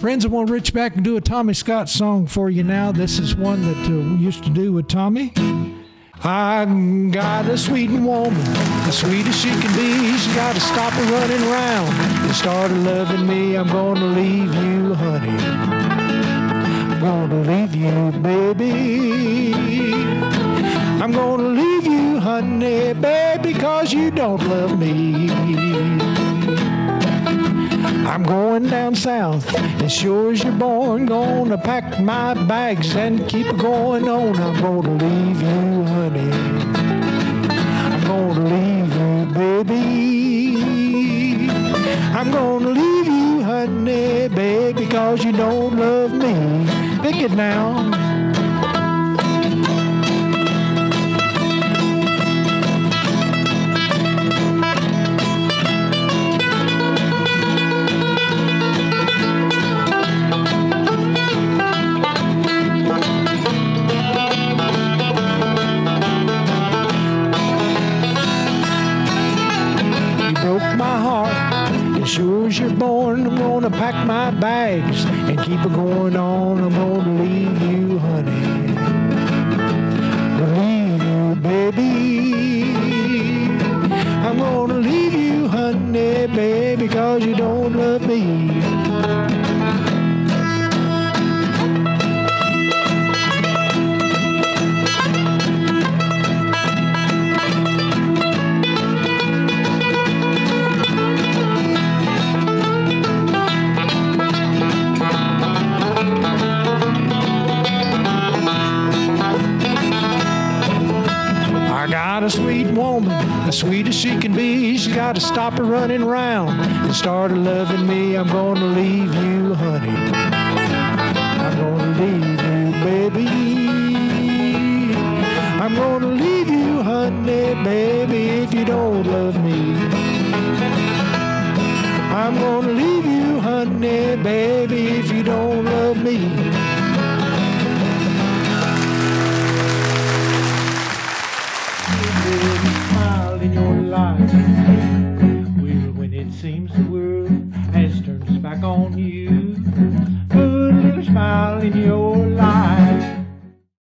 Friends, I want to reach back and do a Tommy Scott song for you now. This is one that we used to do with Tommy. I got a sweet woman, as sweet as she can be. She got to stop her running around and started loving me. I'm gonna leave you, honey. I'm gonna leave you, baby. I'm gonna leave you, honey, baby, 'cause you don't love me. I'm going down south, as sure as you're born, gonna pack my bags and keep going on. I'm gonna leave you, honey. I'm gonna leave you, baby. I'm gonna leave you, honey, baby, 'cause you don't love me. Pick it now. Sure as you're born, I'm gonna pack my bags and keep it going on. I'm gonna leave you, honey. Leave you, baby. I'm gonna leave you, honey, baby, 'cause you don't love me. Got a sweet woman, as sweet as she can be. She got to stop her running around and started loving me. I'm gonna leave you, honey. I'm gonna leave you, baby. I'm gonna leave you, honey, baby, if you don't love me. I'm gonna leave you, honey, baby, if you don't love me. In your life, when it seems